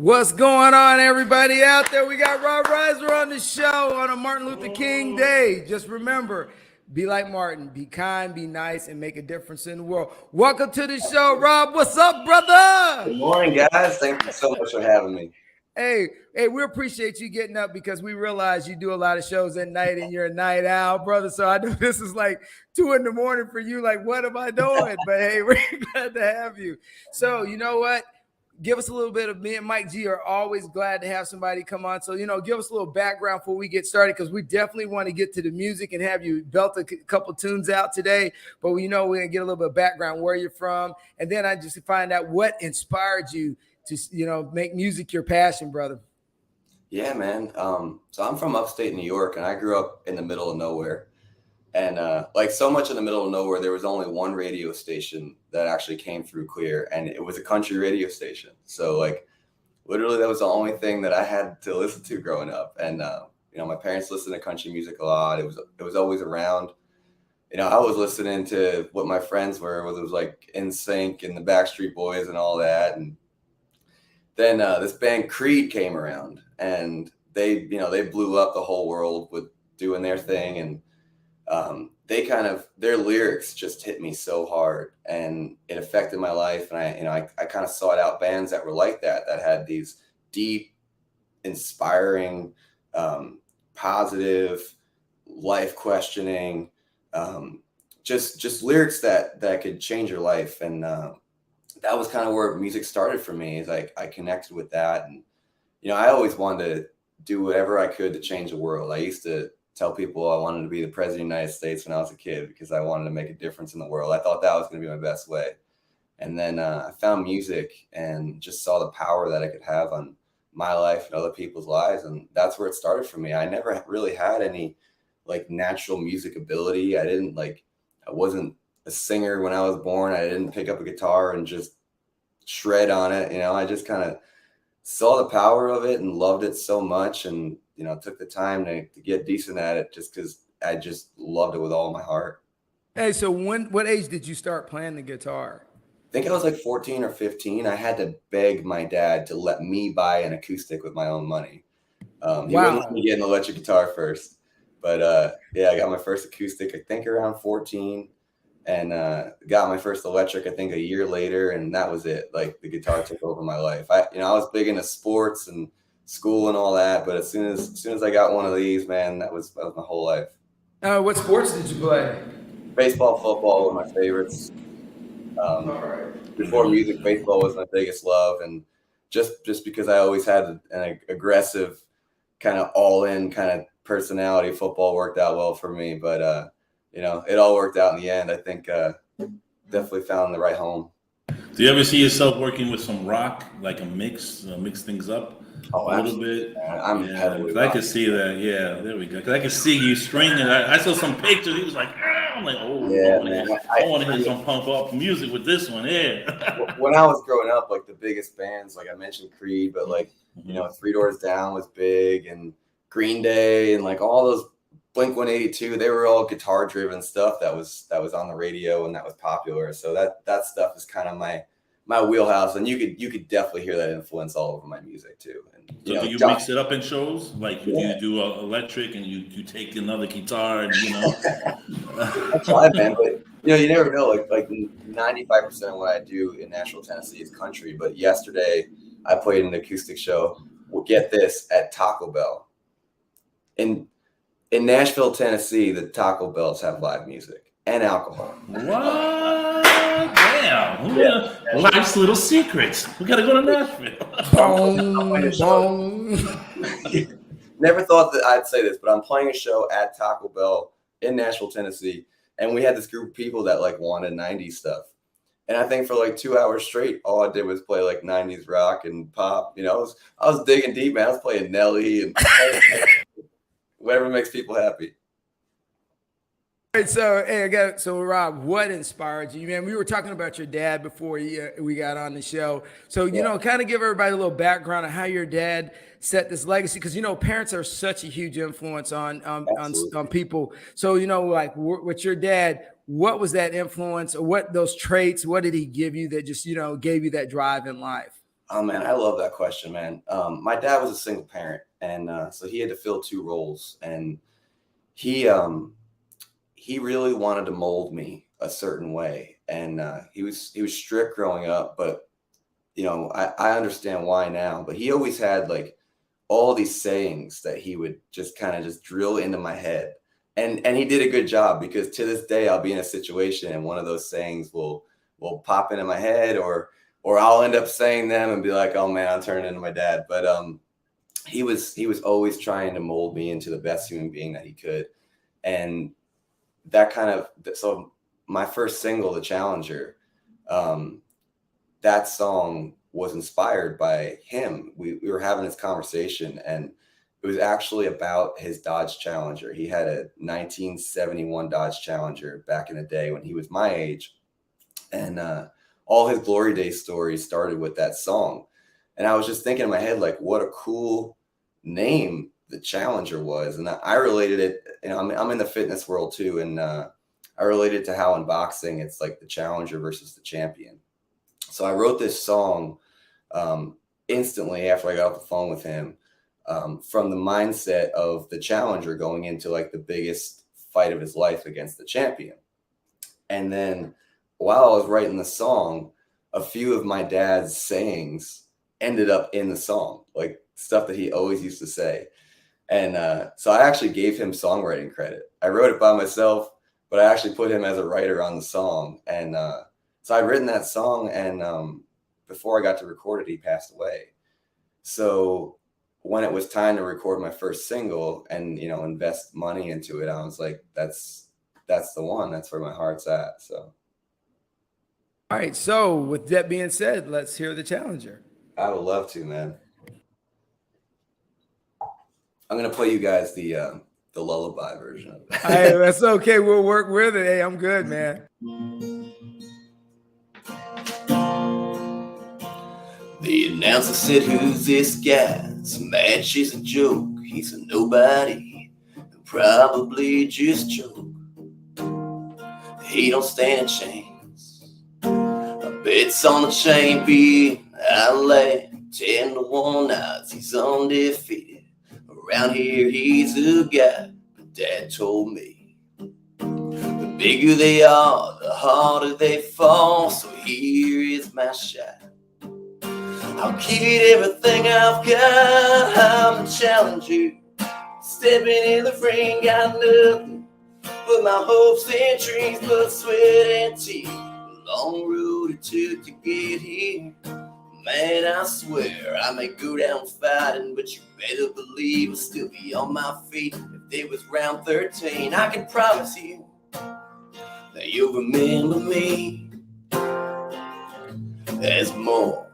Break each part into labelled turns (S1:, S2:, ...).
S1: What's going on, everybody out there? We got Rob Reiser on the show on a Martin Luther King Day. Just remember, be like Martin, be kind, be nice, and make a difference in the world. Welcome to the show, Rob. What's up, brother?
S2: Good morning, guys. Thank you so much for having me.
S1: Hey, we appreciate you getting up because we realize you do a lot of shows at night and you're a night owl, brother. So I know this is like 2 a.m. for you. Like, what am I doing? But hey, we're glad to have you. So you know what? Give us a little bit of me and Mike G are always glad to have somebody come on. So, give us a little background before we get started because we definitely want to get to the music and have you belt a couple tunes out today. But we're going to get a little bit of background where you're from. And then I just find out what inspired you to, make music your passion, brother.
S2: Yeah, man. So I'm from upstate New York and I grew up in the middle of nowhere. And like so much in the middle of nowhere, there was only one radio station that actually came through clear, and it was a country radio station. So like literally that was the only thing that I had to listen to growing up. And my parents listened to country music a lot. It was always around. I was listening to what my friends were, whether it was like NSYNC and the Backstreet Boys and all that. And then this band Creed came around, and they blew up the whole world with doing their thing. And their lyrics just hit me so hard and it affected my life. And I kind of sought out bands that were like that had these deep, inspiring, positive, life questioning, just lyrics that could change your life. And, that was kind of where music started for me. Is I connected with that. And, I always wanted to do whatever I could to change the world. I used to tell people I wanted to be the president of the United States when I was a kid because I wanted to make a difference in the world. I thought that was going to be my best way. And then I found music and just saw the power that I could have on my life and other people's lives. And that's where it started for me. I never really had any like natural music ability. I wasn't a singer when I was born. I didn't pick up a guitar and just shred on it. I just kind of saw the power of it and loved it so much. And took the time to get decent at it just because I just loved it with all my heart.
S1: Hey, so what age did you start playing the guitar?
S2: I think I was like 14 or 15. I had to beg my dad to let me buy an acoustic with my own money. He wouldn't let me get an electric guitar first. But I got my first acoustic, I think around 14. And got my first electric, I think a year later. And that was it. Like the guitar took over my life. I was big into sports and school and all that, but as soon as I got one of these, man, that was my whole life.
S1: What sports did you play?
S2: Baseball, football were my favorites. Before music, baseball was my biggest love, and just because I always had an aggressive, kind of all-in kind of personality, football worked out well for me. But it all worked out in the end. I think definitely found the right home.
S3: Do you ever see yourself working with some rock, like mix things up?
S2: Oh,
S3: a little bit.
S2: I
S3: could see that. Yeah, there we go. Because I could see you stringing. I saw some pictures. He was like, I'm like, oh, yeah, I want to hear some pump up music with this one. Yeah.
S2: When I was growing up, like the biggest bands, like I mentioned Creed, but like Three Doors Down was big, and Green Day, and like all those Blink-182. They were all guitar driven stuff that was on the radio and that was popular. So that stuff is kind of my wheelhouse, and you could definitely hear that influence all over my music too. And
S3: so do you mix it up in shows? Like you do electric and you take another guitar and
S2: That's fine, man. But you never know. Like 95% of what I do in Nashville, Tennessee is country. But yesterday I played an acoustic show. Well, get this, at Taco Bell. In Nashville, Tennessee, the Taco Bells have live music and alcohol.
S3: What? Damn. Yeah. Life's little secrets. We got to go to Nashville.
S2: Never thought that I'd say this, but I'm playing a show at Taco Bell in Nashville, Tennessee. And we had this group of people that like wanted 90s stuff. And I think for like 2 hours straight, all I did was play like 90s rock and pop. I was digging deep, man. I was playing Nelly and whatever makes people happy.
S1: All right, so Rob, what inspired you, man? We were talking about your dad before we got on the show. So, kind of give everybody a little background on how your dad set this legacy, because, parents are such a huge influence on people. So, like with your dad, what was that influence, or what those traits, what did he give you that just, gave you that drive in life?
S2: Oh man, I love that question, man. My dad was a single parent, and so he had to fill two roles, and he he really wanted to mold me a certain way, and he was strict growing up, but you know, I understand why now. But he always had like all these sayings that he would just kind of just drill into my head, and he did a good job, because to this day I'll be in a situation and one of those sayings will pop into my head, or I'll end up saying them and be like, oh man, I'm turning into my dad. But he was always trying to mold me into the best human being that he could. And that kind of, so my first single, The Challenger, that song was inspired by him. We were having this conversation, and it was actually about his Dodge Challenger. He had a 1971 Dodge Challenger back in the day when he was my age. And all his glory days stories started with that song. And I was just thinking in my head, like, what a cool name the Challenger was. And I related it, you know, I'm in the fitness world too. And I related to how in boxing, it's like the challenger versus the champion. So I wrote this song instantly after I got off the phone with him, from the mindset of the challenger going into like the biggest fight of his life against the champion. And then while I was writing the song, a few of my dad's sayings ended up in the song, like stuff that he always used to say. And so I actually gave him songwriting credit. I wrote it by myself, but I actually put him as a writer on the song. And so I'd written that song, and before I got to record it, he passed away. So when it was time to record my first single and, you know, invest money into it, I was like, that's the one. That's where my heart's at. So.
S1: All right. So with that being said, let's hear The Challenger.
S2: I would love to, man. I'm going to play you guys the lullaby version of it.
S1: Hey, that's okay. We'll work with it. Hey, I'm good, man.
S2: The announcer said, who's this guy? Some mad she's a joke. He's a nobody. Probably just joke. He don't stand a chance. A bet's on the champion. I lay 10-1 odds. He's undefeated. Around here he's a guy. But Dad told me the bigger they are, the harder they fall. So here is my shot. I'll give it everything I've got. I'm the challenger. Stepping in the ring, got nothing but my hopes and dreams, but sweat and tears. Long road it took to get here. Man, I swear I may go down fighting, but you better believe I'll still be on my feet. If it was round 13, I can promise you that you'll remember me as more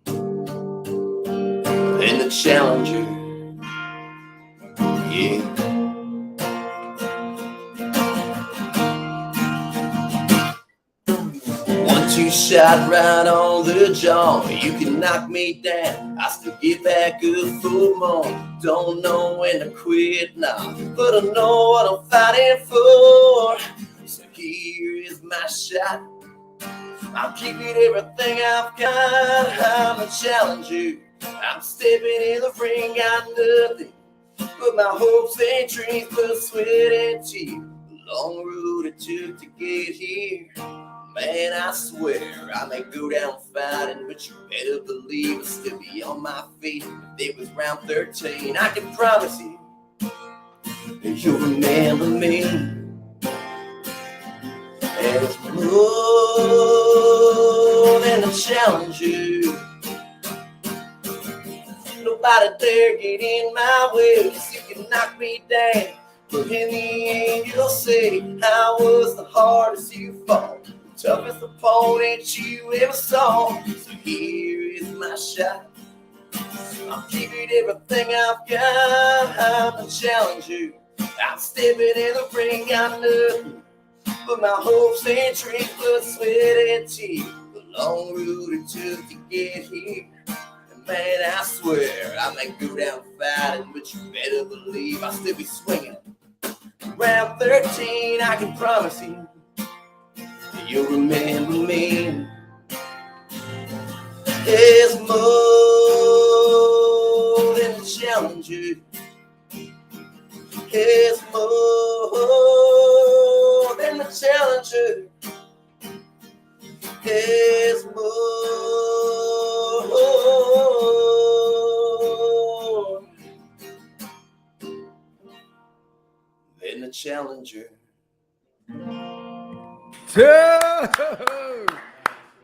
S2: than the challenger. Yeah. One-two shot right on the jaw. You can knock me down, I still get back up for more. Don't know when to quit now, but I know what I'm fighting for. So here is my shot. I'll keep it everything I've got. I'm a challenger. I'm stepping in the ring, got nothing but my hopes and dreams, but sweat and tears. Long road it took to get here. Man, I swear I may go down fighting, but you better believe I'll still be on my feet. If it was round 13, I can promise you that you'll remember me as more than a challenger. Nobody dare get in my way, 'cause you can knock me down, but in the end you'll say I was the hardest you fought, the toughest opponent you ever saw. So here is my shot. I'll give it everything I've got. I'm the challenger. I'm stepping in the ring, got nothing but my hopes and dreams, but sweat and tears. The long road it took to get here. Man, I swear I may go down fighting, but you better believe I'll still be swinging. Round 13, I can promise you you'll remember me is more than a challenger. Is more than a challenger. Is more than a challenger.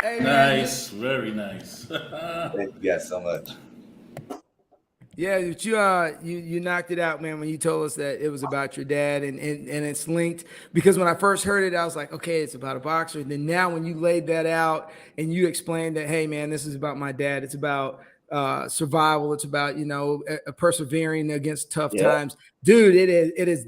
S1: Hey,
S3: Nice, very nice.
S2: Thank you guys so much.
S1: Yeah, but you knocked it out, man, when you told us that it was about your dad, and it's linked, because when I first heard it, I was like, okay, it's about a boxer. And then now when you laid that out and you explained that, hey, man, this is about my dad. It's about survival. It's about, persevering against tough times. Dude,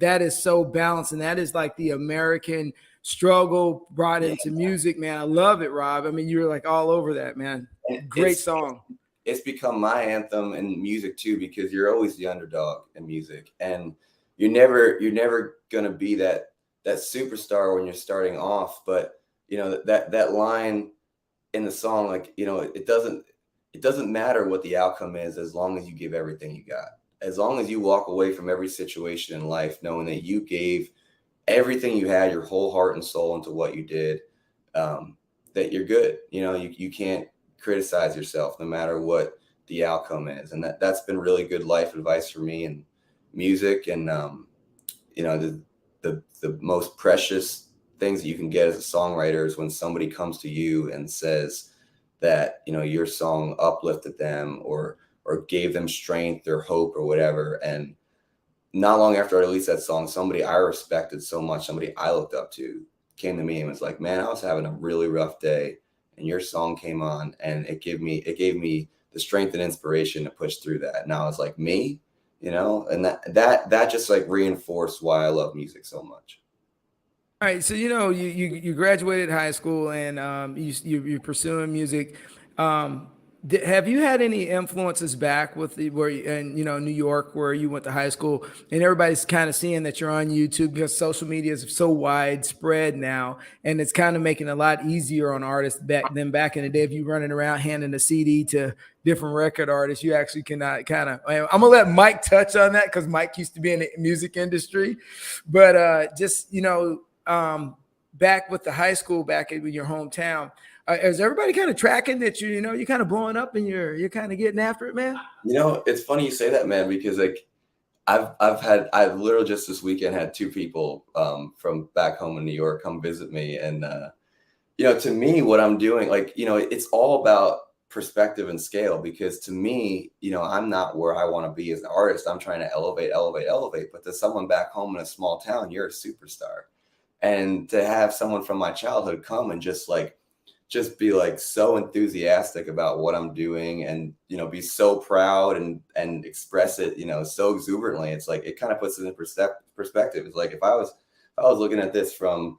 S1: that is so balanced, and that is like the American struggle brought into music, man. I love it, Rob. I mean, you're like all over that, man. Great song.
S2: It's become my anthem in music too, because you're always the underdog in music, and you're never gonna be that superstar when you're starting off. But that line in the song, like, it doesn't matter what the outcome is, as long as you give everything you got. As long as you walk away from every situation in life knowing that you gave everything you had, your whole heart and soul, into what you did, that you're good. You can't criticize yourself no matter what the outcome is. And that's been really good life advice for me in music. And the most precious things that you can get as a songwriter is when somebody comes to you and says that your song uplifted them or gave them strength or hope or whatever. And not long after I released that song, somebody I respected so much, somebody I looked up to, came to me and was like, man, I was having a really rough day, and your song came on, and it gave me the strength and inspiration to push through that. And I was like, me, and that just like reinforced why I love music so much.
S1: All right, so you graduated high school, and you're pursuing music. Have you had any influences back with New York, where you went to high school, and everybody's kind of seeing that you're on YouTube, because social media is so widespread now, and it's kind of making it a lot easier on artists back in the day. If you're running around handing a CD to different record artists, you actually cannot I'm gonna let Mike touch on that, because Mike used to be in the music industry, but back with the high school, back in your hometown. Is everybody kind of tracking that you're kind of blowing up and you're kind of getting after it, man?
S2: It's funny you say that, man, because like I've literally just this weekend had two people from back home in New York come visit me, and to me, what I'm doing, like, it's all about perspective and scale, because to me, I'm not where I want to be as an artist. I'm trying to elevate, but to someone back home in a small town, you're a superstar. And to have someone from my childhood come and just be like so enthusiastic about what I'm doing, and be so proud and express it so exuberantly, it's like it kind of puts it in perspective. It's like if I was looking at this from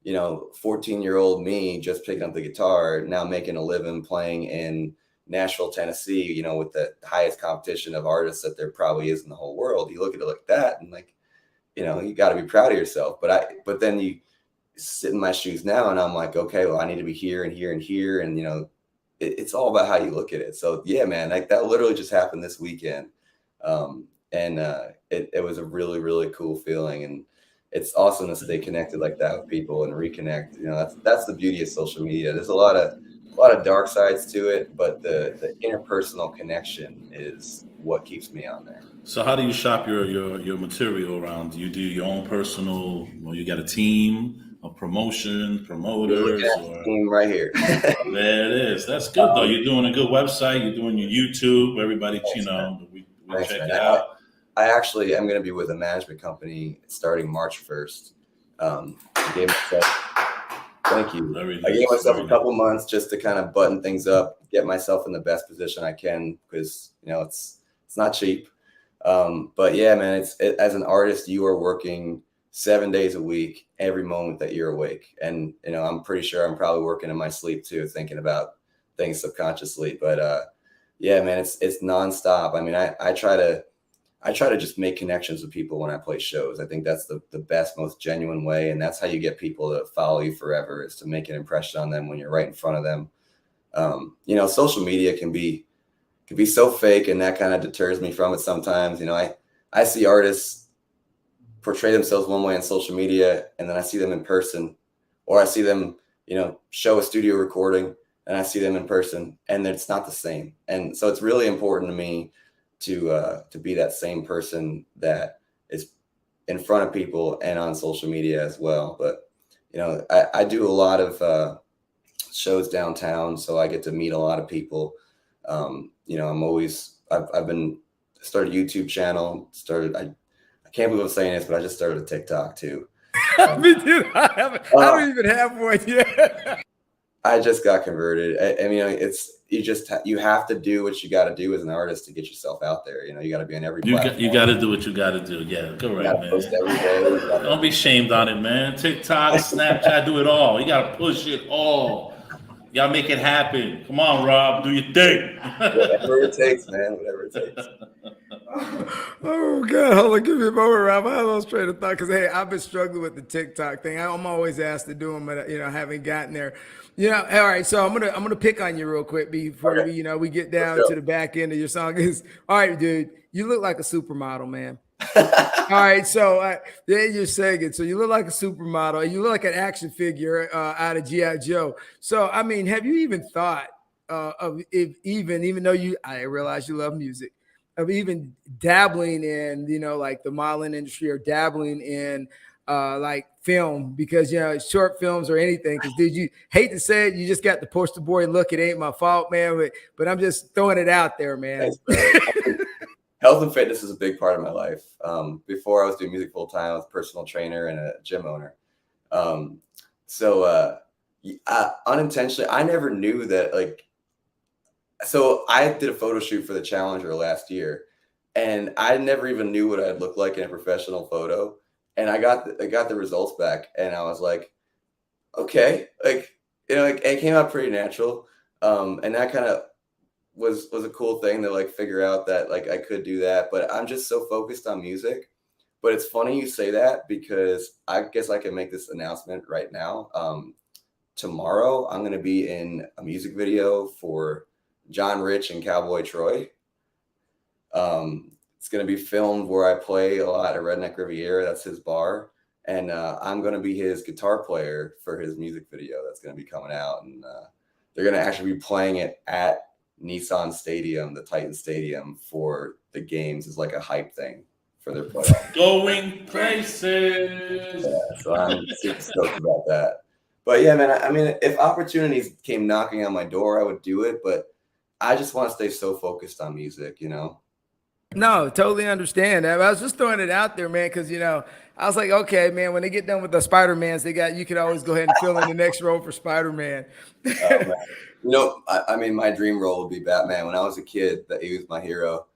S2: 14-year-old me just picking up the guitar, now making a living playing in Nashville, Tennessee, with the highest competition of artists that there probably is in the whole world, you look at it like that, and like you got to be proud of yourself. But then you sit in my shoes now, and I'm like, okay, well, I need to be here and here and here, and it's all about how you look at it. So yeah, man, like that literally just happened this weekend, and it was a really, really cool feeling, and it's awesome to stay connected like that with people and reconnect. That's the beauty of social media. There's a lot of dark sides to it, but the interpersonal connection is what keeps me on there.
S3: So how do you shop your material around? Do you do your own personal, or you got a team of promoters, or
S2: team right here?
S3: There it is. That's good though. You're doing a good website. You're doing your YouTube. Everybody, we check it out.
S2: I actually am going to be with a management company starting March 1st. Thank you. I gave myself a couple months just to kind of button things up, get myself in the best position I can, because it's not cheap. But yeah, man, as an artist, you are working 7 days a week, every moment that you're awake. And, I'm pretty sure I'm probably working in my sleep too, thinking about things subconsciously. But yeah, man, it's nonstop. I mean, I try to just make connections with people when I play shows. I think that's the best, most genuine way. And that's how you get people to follow you forever, is to make an impression on them when you're right in front of them. Social media can be so fake, and that kind of deters me from it sometimes. I see artists portray themselves one way on social media, and then I see them in person, or I see them, show a studio recording, and I see them in person, and it's not the same. And so it's really important to me to be that same person that is in front of people and on social media as well. But I do a lot of shows downtown, so I get to meet a lot of people. I've been started a YouTube channel. I can't believe I'm saying this, but I just started a TikTok too.
S1: Me too. I don't even have one yet.
S2: I just got converted. I mean, you have to do what you got to do as an artist to get yourself out there. You got to be on every platform.
S3: You got to do what you got to do. Yeah, correct, man.
S2: Post every day.
S3: Don't be shamed on it, man. TikTok, Snapchat, do it all. You got to push it all. You got to make it happen. Come on, Rob, do your thing.
S2: Whatever it takes, man. Whatever it takes.
S1: Oh God, hold on, give me a moment, Rob. I lost train of thought because I've been struggling with the TikTok thing. I'm always asked to do them, but I haven't gotten there. All right. So I'm gonna pick on you real quick before we get down to the back end of your song. All right, dude, you look like a supermodel, man. All right, so then you're saying so you look like a supermodel, and you look like an action figure out of G.I. Joe. So I mean, have you even thought of even though I realize you love music, of even dabbling in like the modeling industry or dabbling in like film, because short films or anything, because dude, you hate to say it, you just got the poster boy look. It ain't my fault, man, but I'm just throwing it out there, man.
S2: Thanks, health and fitness is a big part of my life. Before I was doing music full time, I was a personal trainer and a gym owner. Unintentionally, I never knew that so I did a photo shoot for the Challenger last year, and I never even knew what I'd look like in a professional photo. And I got the results back, and I was like, okay, it came out pretty natural. And that kind of was a cool thing to figure out that I could do that. But I'm just so focused on music. But it's funny you say that, because I guess I can make this announcement right now. Tomorrow I'm going to be in a music video for John Rich and Cowboy Troy. It's going to be filmed where I play a lot at Redneck Riviera. That's his bar. And I'm going to be his guitar player for his music video that's going to be coming out. And they're going to actually be playing it at Nissan Stadium, the Titan Stadium, for the games as a hype thing for their playoff.
S3: Going places.
S2: Yeah, so I'm super stoked about that. But yeah, man, I mean, if opportunities came knocking on my door, I would do it. But I just want to stay so focused on music,
S1: No, totally understand. I was just throwing it out there, man, because I was like, okay, man, when they get done with the Spider-Mans, you could always go ahead and fill in the next role for Spider-Man.
S2: I mean, my dream role would be Batman. When I was a kid, he was my hero.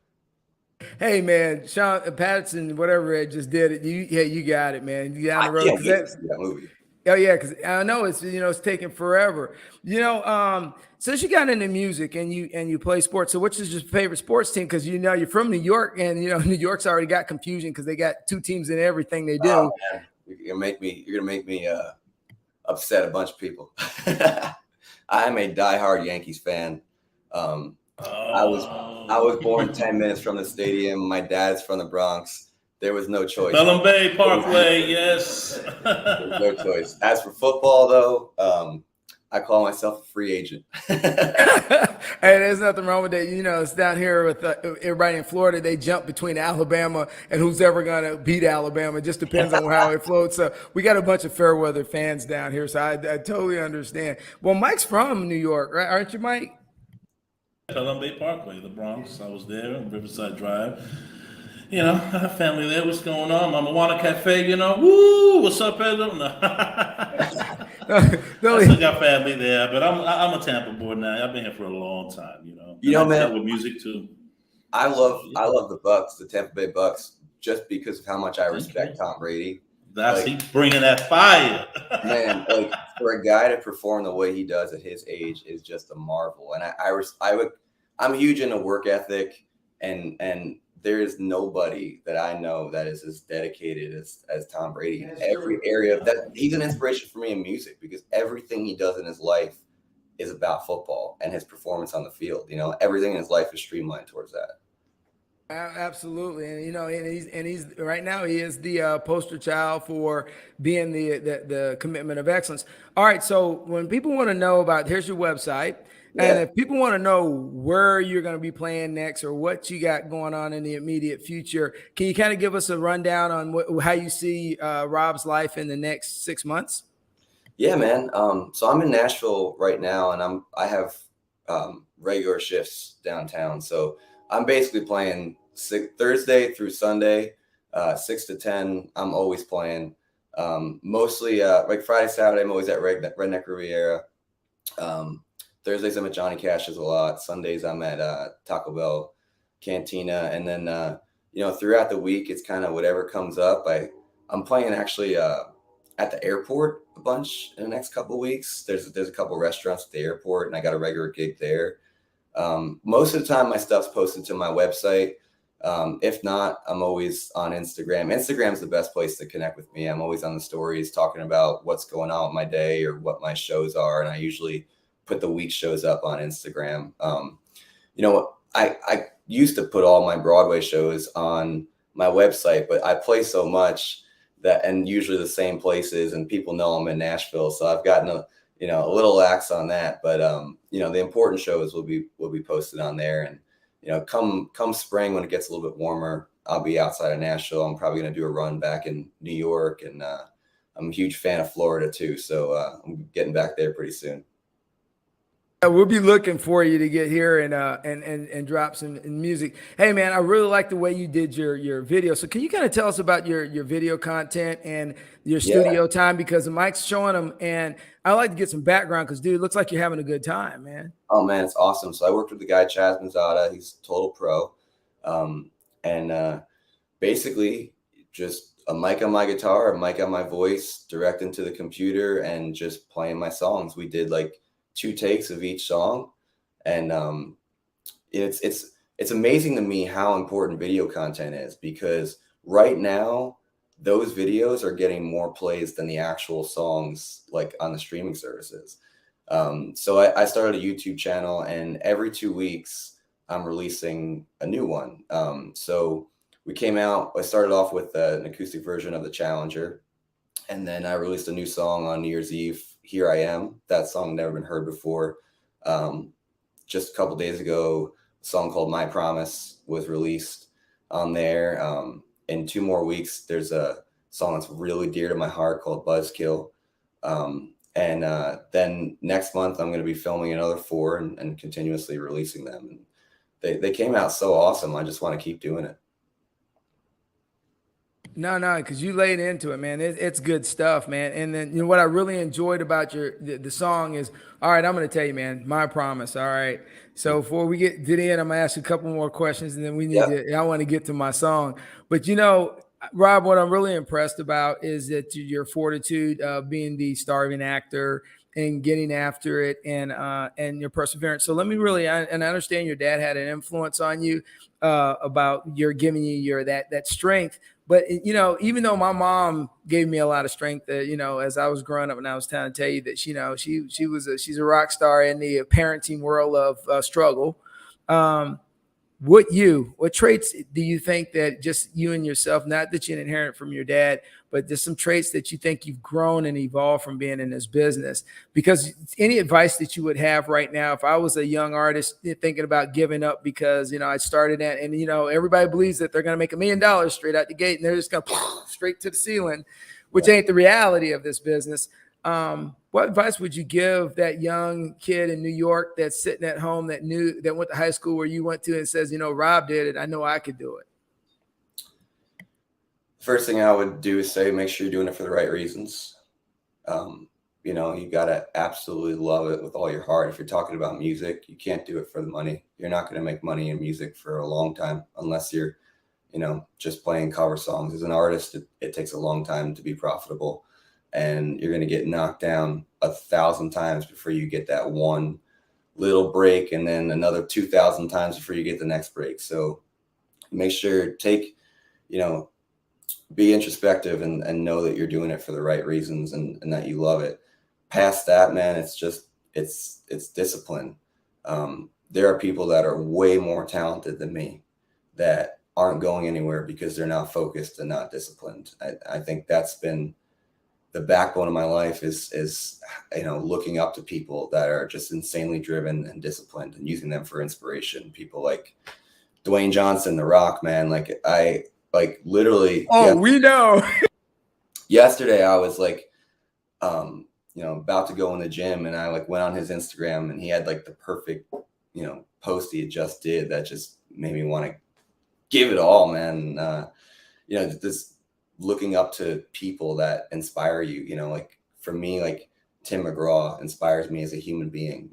S1: Hey, man, Sean Patterson, whatever it just did it. You got it, man. You got on the road.
S2: I can't wait to see that movie.
S1: Oh yeah, because I know it's taking forever. Since you got into music and you play sports, so which is your favorite sports team? Because you're from New York, and New York's already got confusion because they got two teams in everything they do.
S2: Oh, man. You're gonna make me upset a bunch of people. I'm a diehard Yankees fan. I was born 10 minutes from the stadium. My dad's from the Bronx. There was no choice.
S3: Pelham Bay Parkway, yes.
S2: There's no choice. As for football, though, I call myself a free agent.
S1: Hey, there's nothing wrong with that. It's down here with everybody in Florida. They jump between Alabama and who's ever going to beat Alabama. It just depends on how it floats. So we got a bunch of fair weather fans down here, so I totally understand. Well, Mike's from New York, right? Aren't you, Mike?
S3: Pelham Bay Parkway, the Bronx. I was there on Riverside Drive. I have family there. What's going on? Mama Wanna Cafe, woo, what's up, Pedro? No. I still got family there, but I'm a Tampa boy now. I've been here for a long time,
S2: man,
S3: with music too.
S2: I love the Bucks, the Tampa Bay Bucks, just because of how much I respect Tom Brady.
S3: He's bringing that fire.
S2: Man, for a guy to perform the way he does at his age is just a marvel. And I'm huge into work ethic, and there is nobody that I know that is as dedicated as Tom Brady in every area. That he's an inspiration for me in music, because everything he does in his life is about football and his performance on the field. You know, everything in his life is streamlined towards that.
S1: Absolutely, and you know, and he's right now he is the poster child for being the commitment of excellence. All right, so when people want to know about, here's your website, and if people want to know where you're going to be playing next or what you got going on in the immediate future, can you kind of give us a rundown on how you see Rob's life in the next 6 months?
S2: Yeah, man. So I'm in Nashville right now, and I have regular shifts downtown. So I'm basically playing Thursday through Sunday, 6 to 10. I'm always playing. Mostly like Friday, Saturday, I'm always at Redneck Riviera. Thursdays I'm at Johnny Cash's a lot. Sundays I'm at Taco Bell Cantina, and then you know, throughout the week it's kind of whatever comes up. I'm playing actually at the airport a bunch in the next couple of weeks. There's a couple restaurants at the airport, and I got a regular gig there. Most of the time my stuff's posted to my website. If not, I'm always on Instagram. Instagram's the best place to connect with me. I'm always on the stories talking about what's going on with my day or what my shows are. And I usually put the week shows up on Instagram. You know, I used to put all my Broadway shows on my website, but I play so much that, and usually the same places, and people know I'm in Nashville. So I've gotten a little lax on that, but you know, the important shows will be posted on there. And you know, come spring when it gets a little bit warmer, I'll be outside of Nashville. I'm probably going to do a run back in New York, and I'm a huge fan of Florida too. So I'm getting back there pretty soon.
S1: We'll be looking for you to get here and drop some music. Hey man, I really like the way you did your video. So can you kind of tell us about your video content and your studio time, because Mike's showing them, and I like to get some background because dude, it looks like you're having a good time, man.
S2: Oh man, it's awesome. So I worked with the guy Chaz Manzada. He's a total pro, and basically just a mic on my guitar, a mic on my voice, direct into the computer, and just playing my songs. We did like 2 takes of each song, and it's amazing to me how important video content is, because right now those videos are getting more plays than the actual songs, like on the streaming services. So I started a YouTube channel, and every 2 weeks I'm releasing a new one. So I started off with an acoustic version of the Challenger, and then I released a new song on New Year's Eve, Here I Am. That song never been heard before. Just a couple days ago, a song called My Promise was released on there. In 2 more weeks, there's a song that's really dear to my heart called Buzzkill. And then next month, I'm going to be filming another 4 and continuously releasing them. And they came out so awesome. I just want to keep doing it.
S1: No, because you laid into it, man. It's good stuff, man. And then you know what I really enjoyed about the song is, all right, I'm going to tell you, man, My Promise. All right. So before we get to the end, I'm going to ask you a couple more questions, and then I want to get to my song. But you know, Rob, what I'm really impressed about is that your fortitude of being the starving actor and getting after it, and your perseverance. So let me and I understand your dad had an influence on you about giving you that strength. But, you know, even though my mom gave me a lot of strength, you know, as I was growing up, and I was trying to tell you that, you know, she's a rock star in the parenting world of struggle. What traits do you think that just you and yourself, not that you inherit from your dad, but just some traits that you think you've grown and evolved from being in this business? Because any advice that you would have right now, if I was a young artist thinking about giving up, because, you know, I started at, and, you know, everybody believes that they're going to make $1 million straight out the gate, and they're just going to straight to the ceiling, which ain't the reality of this business. What advice would you give that young kid in New York that's sitting at home that went to high school where you went to and says, you know, Rob did it, I know I could do it?
S2: First thing I would do is say, make sure you're doing it for the right reasons. You know, you got to absolutely love it with all your heart. If you're talking about music, you can't do it for the money. You're not going to make money in music for a long time unless you're, you know, just playing cover songs. As an artist, it takes a long time to be profitable. And you're going to get knocked down 1,000 times before you get that one little break, and then another 2,000 times before you get the next break. So make sure, be introspective and know that you're doing it for the right reasons, and that you love it. Past that, man, it's it's discipline. There are people that are way more talented than me that aren't going anywhere because they're not focused and not disciplined. I think that's been the backbone of my life is looking up to people that are just insanely driven and disciplined and using them for inspiration. People like Dwayne Johnson, The Rock, man. Like I literally.
S1: Oh, we know.
S2: Yesterday I was like, about to go in the gym, and I like went on his Instagram, and he had like the perfect, post he had just did that just made me want to give it all, man. This looking up to people that inspire you, like for me, like Tim McGraw inspires me as a human being,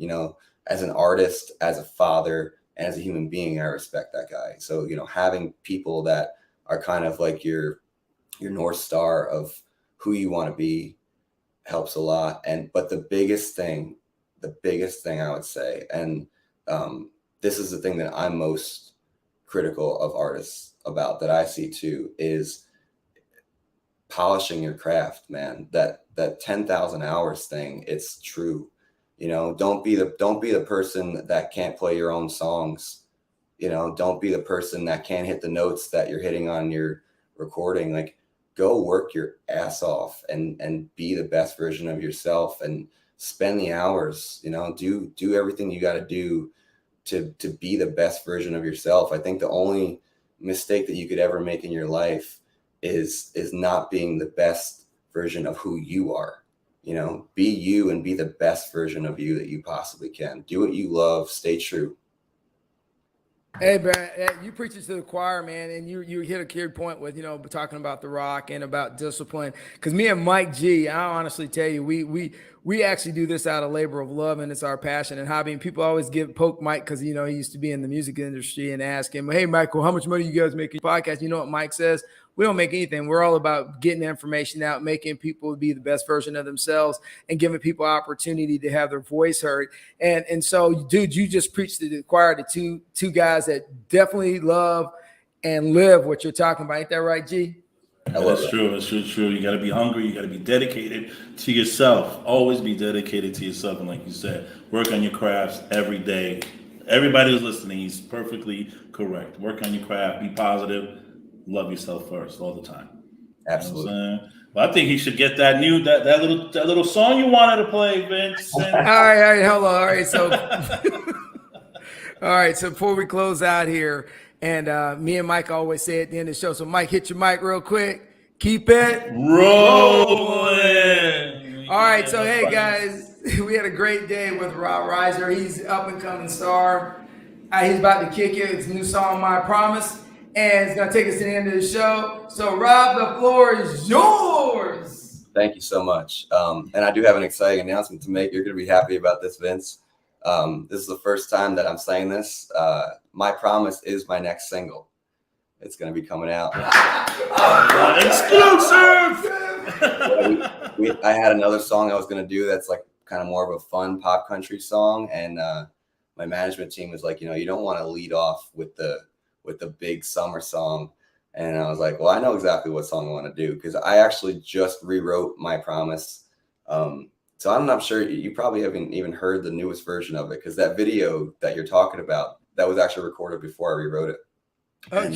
S2: as an artist, as a father, and as a human being, I respect that guy. So, having people that are kind of like your North Star of who you want to be helps a lot. But the biggest thing I would say, and this is the thing that I'm most critical of artists about, that I see too, is polishing your craft, man. That 10,000 hours thing, it's true. Don't be the person that can't play your own songs. Don't be the person that can't hit the notes that you're hitting on your recording. Like, go work your ass off and be the best version of yourself, and spend the hours, do everything you got to do to be the best version of yourself. I think the only mistake that you could ever make in your life is not being the best version of who you are. Be you and be the best version of you that you possibly can. Do what you love, stay true.
S1: Hey, Brad, you preach it to the choir, man, and you hit a key point with, talking about The Rock and about discipline. Because me and Mike G, I honestly tell you, we actually do this out of labor of love, and it's our passion and hobby. And people always poke Mike because, he used to be in the music industry, and ask him, hey, Michael, how much money you guys make in your podcast? You know what Mike says? We don't make anything. We're all about getting information out, making people be the best version of themselves, and giving people opportunity to have their voice heard. And so, dude, you just preached to the choir to two guys that definitely love and live what you're talking about. Ain't that right, G?
S3: That's true. That's true. You got to be hungry. You got to be dedicated to yourself. Always be dedicated to yourself. And like you said, work on your crafts every day. Everybody who's listening, he's perfectly correct. Work on your craft. Be positive. Love yourself first all the time.
S2: Absolutely.
S3: Well, I think he should get that little song you wanted to play, Vince.
S1: All right, hold on. All right, so so before we close out here, and me and Mike always say at the end of the show, so Mike, hit your mic real quick. Keep it rolling. All right, so hey guys, we had a great day with Rob Reiser. He's up and coming star. He's about to kick it. It's a new song, My Promise. And it's going to take us to the end of the show. So, Rob, the floor is yours.
S2: Thank you so much. And I do have an exciting announcement to make. You're going to be happy about this, Vince. This is the first time that I'm saying this. My Promise is my next single. It's going to be coming out.
S3: Exclusive!
S2: I had another song I was going to do that's like kind of more of a fun pop country song. And my management team was like, you don't want to lead off with the big summer song. And I was like, well, I know exactly what song I want to do, because I actually just rewrote My Promise. So I'm not sure, you probably haven't even heard the newest version of it, because that video that you're talking about, that was actually recorded before I rewrote it.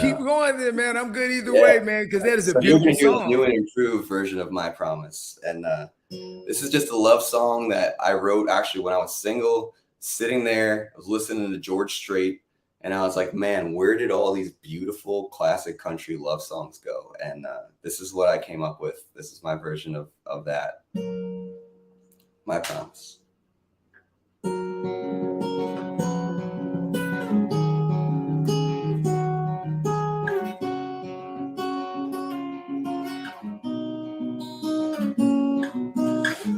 S1: Keep going there, man. I'm good either way, man, because that is a beautiful song.
S2: New and improved version of My Promise. And this is just a love song that I wrote actually when I was single, sitting there, I was listening to George Strait. And I was like, man, where did all these beautiful classic country love songs go? And this is what I came up with. This is my version of that. My Promise.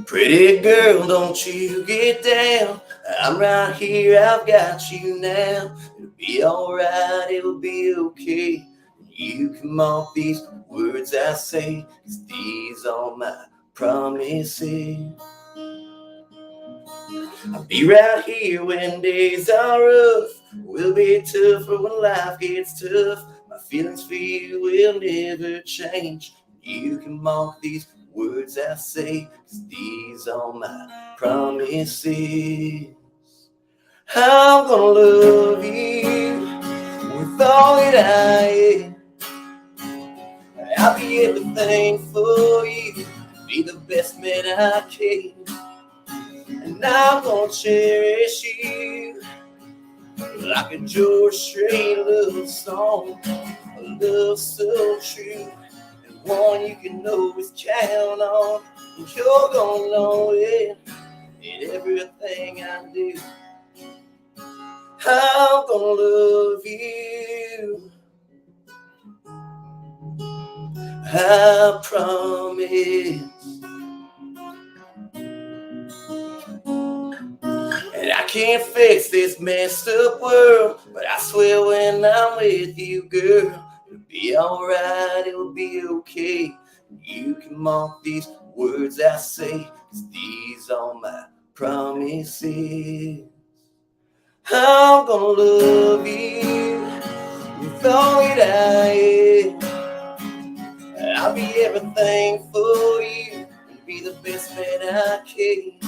S2: Pretty girl, don't you get down. I'm right here, I've got you now. It'll be alright, it'll be okay. You can mark these words I say, 'cause these are my promises. I'll be right here when days are rough. We'll be tougher when life gets tough. My feelings for you will never change. You can mark these words I say, 'cause these these are my promises. I'm gonna love you with all that I am. I'll be everything for you, be the best man I can. And I'm gonna cherish you like a George Strait love song, a love so true, and one you can always count on. And you're gonna know it in everything I do. I'm gonna love you, I promise. And I can't fix this messed up world, but I swear when I'm with you, girl, it'll be alright, it'll be okay. You can mark these words I say, 'cause these are my promises. I'm gonna love you with all that I am. I'll be everything for you and be the best man I can.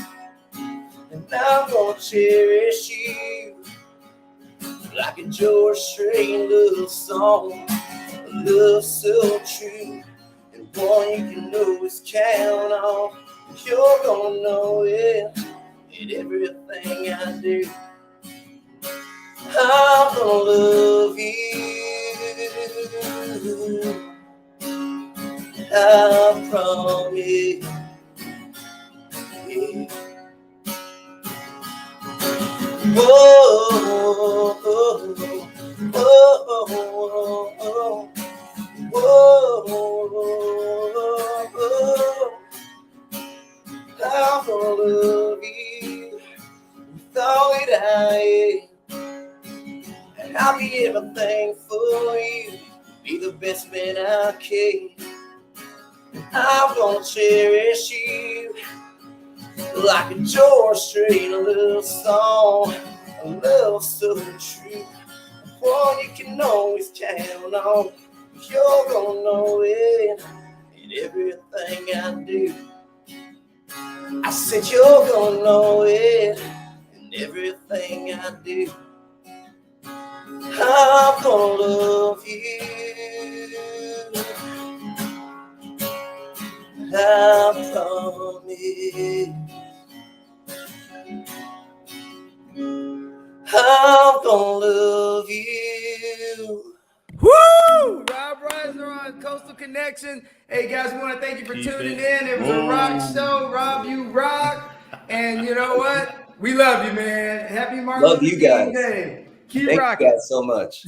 S2: And I'm gonna cherish you like a George Strait love song, a love so true, and one you can always count on. You're gonna know it in everything I do. I'm gonna love you, I promise. Whoa, whoa, whoa, whoa. I'm gonna love you with all that I am, and I'll be everything for you, be the best man I can. I'm gonna cherish you like a George Strait love song, a love so true, one you can always count on. You're gonna know it in everything I do. I said you're gonna know it in everything I do. I'm gonna love you, I promise. I'm gonna love you.
S1: Woo! Rob Reiser on Coastal Connection. Hey guys, we want to thank you for
S3: Keep
S1: tuning
S3: it
S1: in. It was a rock show. Rob, you rock. And you know what? We love you, man. Happy Martin
S2: Love
S1: Luther
S2: you
S1: King
S2: guys.
S1: Day. Keep
S2: Thank
S1: rocking.
S2: you guys so much.